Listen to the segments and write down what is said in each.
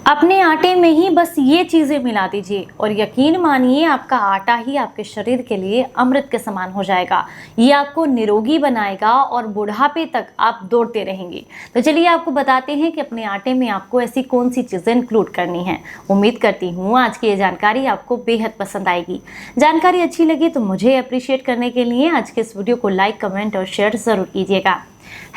अपने आटे में ही बस ये चीज़ें मिला दीजिए और यकीन मानिए आपका आटा ही आपके शरीर के लिए अमृत के समान हो जाएगा। ये आपको निरोगी बनाएगा और बुढ़ापे तक आप दौड़ते रहेंगे। तो चलिए आपको बताते हैं कि अपने आटे में आपको ऐसी कौन सी चीज़ें इंक्लूड करनी है। उम्मीद करती हूँ आज की ये जानकारी आपको बेहद पसंद आएगी। जानकारी अच्छी लगी तो मुझे अप्रिशिएट करने के लिए आज के इस वीडियो को लाइक, कमेंट और शेयर ज़रूर कीजिएगा।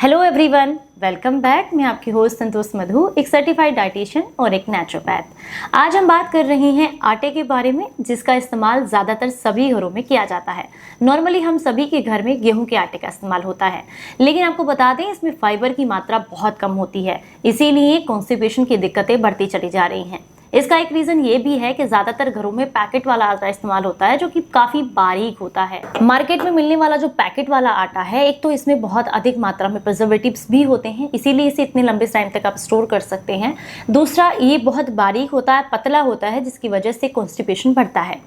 Hello everyone, welcome back. मैं आपकी होस्ट संतोष मधु, एक सर्टिफाइड डाइटिशियन और एक नेचुरोपैथ। आज हम बात कर रहे हैं आटे के बारे में, जिसका इस्तेमाल ज़्यादातर सभी घरों में किया जाता है। नॉर्मली हम सभी के घर में गेहूं के आटे का इस्तेमाल होता है, लेकिन आपको बता दें इसमें फाइबर की मात्रा बहुत कम होती है, इसीलिए कॉन्स्टिपेशन की दिक्कतें बढ़ती चली जा रही हैं। इसका एक रीज़न ये भी है कि ज़्यादातर घरों में पैकेट वाला आटा इस्तेमाल होता है, जो कि काफ़ी बारीक होता है। मार्केट में मिलने वाला जो पैकेट वाला आटा है, एक तो इसमें बहुत अधिक मात्रा में प्रिजर्वेटिव्स भी होते हैं, इसीलिए इसे इतने लंबे टाइम तक आप स्टोर कर सकते हैं। दूसरा, ये बहुत बारीक होता है, पतला होता है, जिसकी वजह से कॉन्स्टिपेशन बढ़ता है।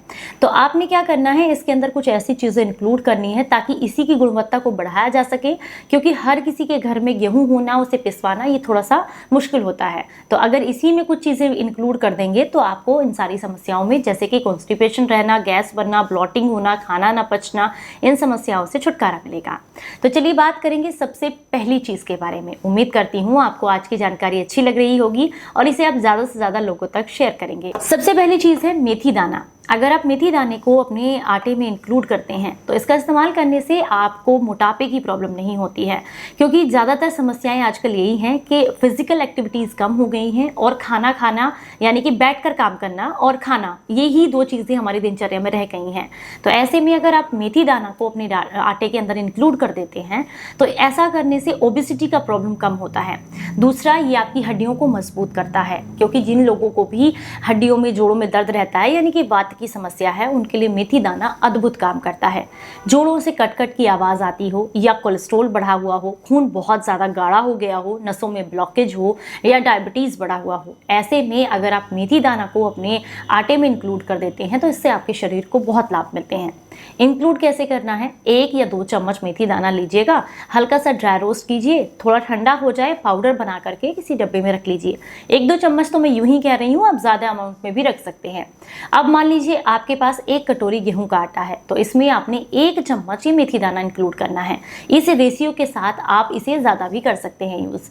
तो आपने क्या करना है, इसके अंदर कुछ ऐसी चीज़ें इंक्लूड करनी है ताकि इसी की गुणवत्ता को बढ़ाया जा सके, क्योंकि हर किसी के घर में गेहूँ होना, उसे पिसवाना ये थोड़ा सा मुश्किल होता है। तो अगर इसी में कुछ चीज़ें इंक्लूड कर देंगे तो आपको इन सारी समस्याओं में, जैसे कि कॉन्स्टिपेशन रहना, गैस बनना, ब्लॉटिंग होना, खाना ना पचना, इन समस्याओं से छुटकारा मिलेगा। तो चलिए बात करेंगे सबसे पहली चीज़ के बारे में। उम्मीद करती हूँ आपको आज की जानकारी अच्छी लग रही होगी और इसे आप ज़्यादा से ज़्यादा लोगों तक शेयर करेंगे। सबसे पहली चीज़ है मेथी दाना। अगर आप मेथी दाने को अपने आटे में इंक्लूड करते हैं तो इसका इस्तेमाल करने से आपको मोटापे की प्रॉब्लम नहीं होती है, क्योंकि ज़्यादातर समस्याएं आजकल यही हैं कि फिजिकल एक्टिविटीज़ कम हो गई हैं और खाना खाना, यानी कि बैठकर काम करना और खाना, ये ही दो चीज़ें हमारी दिनचर्या में रह गई हैं। तो ऐसे में अगर आप मेथी दाना को अपने आटे के अंदर इंक्लूड कर देते हैं तो ऐसा करने से ओबेसिटी का प्रॉब्लम कम होता है। दूसरा, ये आपकी हड्डियों को मजबूत करता है, क्योंकि जिन लोगों को भी हड्डियों में, जोड़ों में दर्द रहता है, यानी कि वात की समस्या है, उनके लिए मेथी दाना अद्भुत काम करता है। जोड़ों से कट-कट की आवाज़ आती हो, या कोलेस्ट्रॉल बढ़ा हुआ हो, खून बहुत ज़्यादा गाढ़ा हो गया हो, नसों में ब्लॉकेज हो, या डायबिटीज़ बढ़ा हुआ हो, ऐसे में अगर आप मेथी दाना को अपने आटे में इंक्लूड कर देते हैं तो इससे आपके शरीर को बहुत लाभ मिलते हैं। इंक्लूड कैसे करना है, 1 या 2 चम्मच मेथी दाना लीजिएगा, हल्का सा ड्राई रोस्ट कीजिए, थोड़ा ठंडा हो जाए, पाउडर बना करके किसी डब्बे में रख लीजिए। 1-2 चम्मच तो मैं यूं ही कह रही हूँ, आप ज़्यादा अमाउंट में भी रख सकते हैं। अब मान लीजिए आपके पास 1 कटोरी गेहूं का आटा है, तो इसमें आपने 1 चम्मच ही मेथी दाना इंक्लूड करना है। इस रेशियो के साथ आप इसे ज़्यादा भी कर सकते हैं यूज़।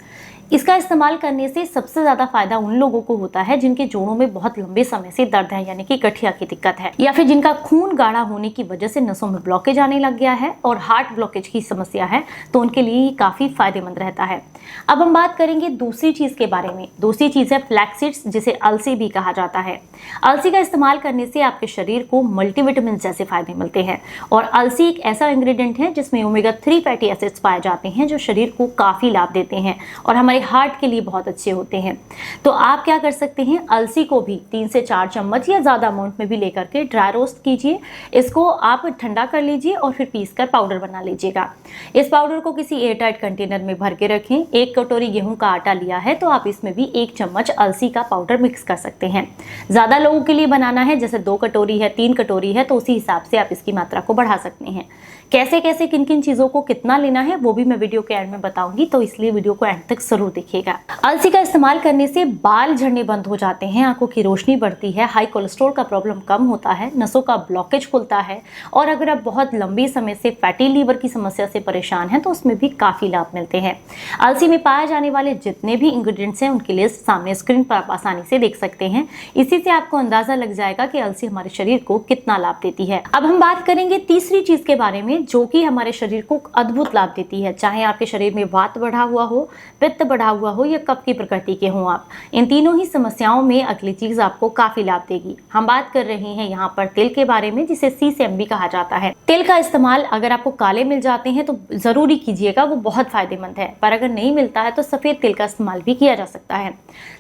इसका इस्तेमाल करने से सबसे ज़्यादा फायदा उन लोगों को होता है जिनके जोड़ों में बहुत लंबे समय से दर्द है, यानी कि गठिया की दिक्कत है, या फिर जिनका खून गाढ़ा होने की वजह से नसों में ब्लॉकेज आने लग गया है और हार्ट ब्लॉकेज की समस्या है, तो उनके लिए ये काफ़ी फायदेमंद रहता है। अब हम बात करेंगे दूसरी चीज़ के बारे में। दूसरी चीज़ है फ्लैक्स सीड्स, जिसे अलसी भी कहा जाता है। अलसी का इस्तेमाल करने से आपके शरीर को मल्टीविटामिन जैसे फायदे मिलते हैं, और अलसी एक ऐसा इंग्रेडिएंट है जिसमें ओमेगा 3 फैटी एसिड्स पाए जाते हैं, जो शरीर को काफ़ी लाभ देते हैं और हमारे हार्ट के लिए बहुत अच्छे होते हैं। तो आप क्या कर सकते हैं, अलसी को भी 3 से 4 चम्मच या ज़्यादा अमाउंट में भी लेकर के ड्राई रोस्ट कीजिए। इसको आप ठंडा कर लीजिए और फिर पीस कर पाउडर बना लीजिएगा। इस पाउडर को किसी एयरटाइट कंटेनर में भर के रखें। 1 कटोरी गेहूं का आटा लिया है तो आप इसमें भी 1 चम्मच अलसी का पाउडर मिक्स कर सकते हैं। ज़्यादा लोगों के लिए बनाना है, जैसे 2 कटोरी है, 3 कटोरी है, तो उसी हिसाब से आप इसकी मात्रा को बढ़ा सकते हैं। कैसे कैसे किन किन चीज़ों को कितना लेना है वो भी मैं वीडियो के एंड में बताऊंगी, तो इसलिए वीडियो को एंड तक जरूर देखिएगा। अलसी का इस्तेमाल करने से बाल झड़ने बंद हो जाते हैं, आंखों की रोशनी बढ़ती है, हाई कोलेस्ट्रॉल का प्रॉब्लम कम होता है, नसों का ब्लॉकेज खुलता है, और अगर आप बहुत लंबे समय से फैटी लीवर की समस्या से परेशान हैं तो उसमें भी काफ़ी लाभ मिलते हैं। अलसी में पाए जाने वाले जितने भी इंग्रेडिएंट्स हैं उनकी लिस्ट सामने स्क्रीन पर आप आसानी से देख सकते हैं। इसी से आपको अंदाजा लग जाएगा कि अलसी हमारे शरीर को कितना लाभ देती है। अब हम बात करेंगे तीसरी चीज़ के बारे में, जो कि हमारे शरीर को अद्भुत लाभ देती है। चाहे आपके शरीर में वात बढ़ा हुआ हो, पित्त बढ़ा हुआ हो, या कफ की प्रकृति के हों आप, इन तीनों ही समस्याओं में अगली चीज़ आपको काफ़ी लाभ देगी। हम बात कर रहे हैं यहाँ पर तिल के बारे में, जिसे सीसम भी कहा जाता है। तिल का इस्तेमाल अगर आपको काले मिल जाते हैं तो ज़रूरी कीजिएगा, वो बहुत फायदेमंद है, पर अगर नहीं मिलता है तो सफ़ेद तिल का इस्तेमाल भी किया जा सकता है।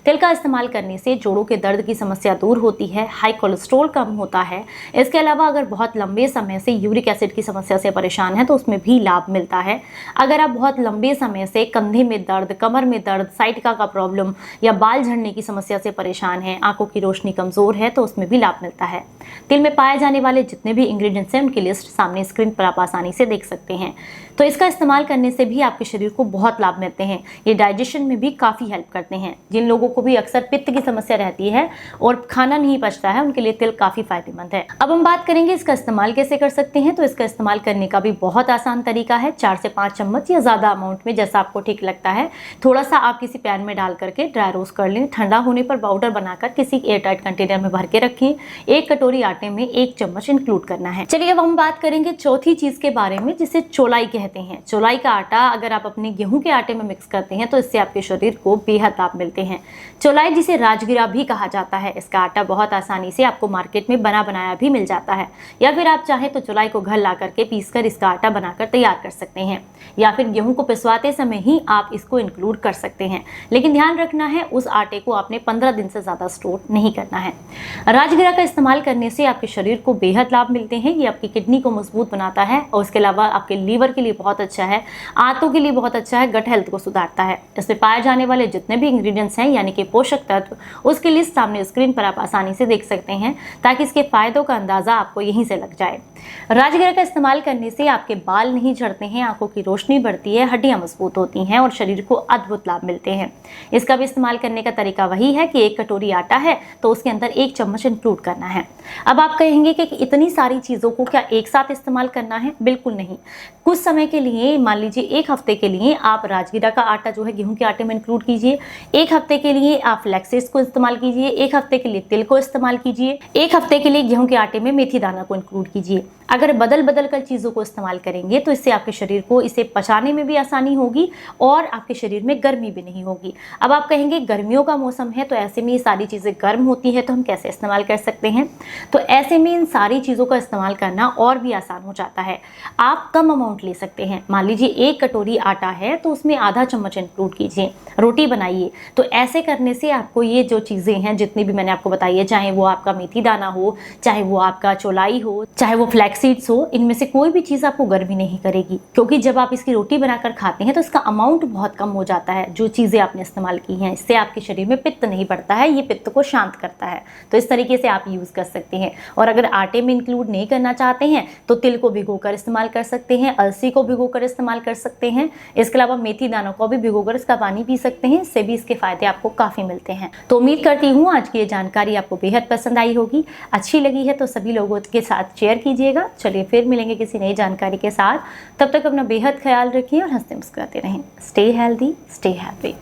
तिल का इस्तेमाल करने से जोड़ों के दर्द की समस्या दूर होती है, हाई कोलेस्ट्रॉल कम होता है। इसके अलावा अगर बहुत लंबे समय से यूरिक एसिड की समस्या से परेशान है तो उसमें भी लाभ मिलता है। अगर आप बहुत लंबे समय से कंधे में दर्द, कमर कमर में दर्द, साइटिका का प्रॉब्लम या बाल झड़ने की समस्या से परेशान हैं, आंखों की रोशनी कमजोर है तो उसमें भी लाभ मिलता है। तिल में पाए जाने वाले जितने भी इंग्रेडिएंट्स हैं उनकी लिस्ट सामने स्क्रीन पर आप आसानी से देख सकते हैं। तो इसका इस्तेमाल करने से भी आपके शरीर को बहुत लाभ मिलते हैं। ये डाइजेशन में भी काफ़ी हेल्प करते हैं। जिन लोगों को भी अक्सर पित्त की समस्या रहती है और खाना नहीं पचता है, उनके लिए तिल काफ़ी फायदेमंद है। अब हम बात करेंगे इसका इस्तेमाल कैसे कर सकते हैं। तो इसका इस्तेमाल करने का भी बहुत आसान तरीका है। 4 से 5 चम्मच या ज़्यादा अमाउंट में, जैसा आपको ठीक लगता है, थोड़ा सा आप किसी पैन में डाल करके ड्राई रोस्ट कर लें। ठंडा होने पर पाउडर बनाकर किसी एयरटाइट कंटेनर में भर के रखें। 1 कटोरी आटे में 1 चम्मच इंक्लूड करना है। चलिए अब हम बात करेंगे चौथी चीज के बारे में, जिसे चौलाई कहते हैं। चौलाई का आटा अगर आप अपने गेहूं के आटे में मिक्स करते हैं तो इससे आपके शरीर को बेहद लाभ मिलते हैं। चौलाई जिसे राजगिरा भी कहा जाता है, इसका आटा बहुत आसानी से आपको मार्केट में बना बनाया भी मिल जाता है, या फिर आप चाहें तो चौलाई को घर ला करके पीसकर इसका आटा बनाकर तैयार कर सकते हैं, या फिर गेहूं को पिसवाते समय ही आप इसको इंक्लूड कर सकते हैं। लेकिन ध्यान रखना है, उस आटे को आपने 15 दिन से ज्यादा स्टोर नहीं करना है। राजगिरा का इस्तेमाल करने से आपके शरीर को बेहद लाभ मिलते हैं। ये आपकी किडनी को मजबूत बनाता है और उसके अलावा आपके लीवर के लिए बहुत अच्छा है, आंतों के लिए बहुत अच्छा है, गट हेल्थ को सुधारता है। इसमें पाए जाने वाले जितने भी इंग्रेडिएंट्स हैं यानी कि पोषक तत्व, उसकी लिस्ट सामने स्क्रीन पर आप आसानी से देख सकते हैं, ताकि इसके फायदों का अंदाजा आपको यहीं से लग जाए। राजगिरा का इस्तेमाल करने से आपके बाल नहीं झड़ते हैं, आंखों की रोशनी बढ़ती है, हड्डियां मजबूत होती हैं और शरीर को अद्भुत लाभ मिलते हैं। इसका भी इस्तेमाल करने का तरीका वही है कि 1 कटोरी आटा है तो उसके अंदर 1 चम्मच इंक्लूड करना है। अब आप कहेंगे कि इतनी सारी चीज़ों को क्या एक साथ इस्तेमाल करना है? बिल्कुल नहीं। कुछ समय के लिए, मान लीजिए 1 हफ्ते के लिए, आप राजगिरा का आटा जो है गेहूं के आटे में इंक्लूड कीजिए। 1 हफ्ते के लिए आप फ्लैक्स सीड्स को इस्तेमाल कीजिए। 1 हफ्ते के लिए तिल को इस्तेमाल कीजिए। 1 हफ्ते के लिए गेहूं के आटे में मेथी दाना को इंक्लूड कीजिए। अगर बदल बदल कर चीज़ों को इस्तेमाल करेंगे तो इससे आपके शरीर को इसे पचाने में भी आसानी होगी और आपके शरीर में गर्मी भी नहीं होगी। अब आप कहेंगे गर्मियों का मौसम है तो ऐसे में ये सारी चीज़ें गर्म होती हैं, तो हम कैसे इस्तेमाल कर सकते हैं? तो ऐसे में इन सारी चीज़ों का इस्तेमाल करना और भी आसान हो जाता है। आप कम अमाउंट ले सकते हैं। मान लीजिए 1 कटोरी आटा है तो उसमें आधा चम्मच इंक्लूड कीजिए। रोटी बनाइए। तो ऐसे करने से आपको ये जो चीज़ें हैं, जितनी भी मैंने आपको बताई है, चाहे वो आपका मेथी दाना हो, चाहे वो आपका चौलाई हो, चाहे वो फ्लैक्स सीड्स हो, इनमें से कोई भी चीज़ आपको गर्मी नहीं करेगी, क्योंकि जब आप इसकी रोटी बनाकर खाते हैं तो इसका अमाउंट बहुत कम हो जाता है। जो चीज़ें आपने इस्तेमाल की हैं, इससे आपके शरीर में पित्त नहीं बढ़ता है, ये पित्त को शांत करता है। तो इस तरीके से आप यूज़ कर सकते हैं। और अगर आटे में इंक्लूड नहीं करना चाहते हैं तो तिल को भिगोकर इस्तेमाल कर सकते हैं, अलसी को भिगोकर इस्तेमाल कर सकते हैं। इसके अलावा मेथी दानों को भी भिगोकर इसका पानी पी सकते हैं। इससे भी इसके फायदे आपको काफ़ी मिलते हैं। तो उम्मीद करती हूँ आज की ये जानकारी आपको बेहद पसंद आई होगी। अच्छी लगी है तो सभी लोगों के साथ शेयर कीजिएगा। चलिए फिर मिलेंगे किसी नई जानकारी के साथ। तब तक अपना बेहद ख्याल रखिए और हंसते मुस्कुराते रहें। Stay healthy, stay happy.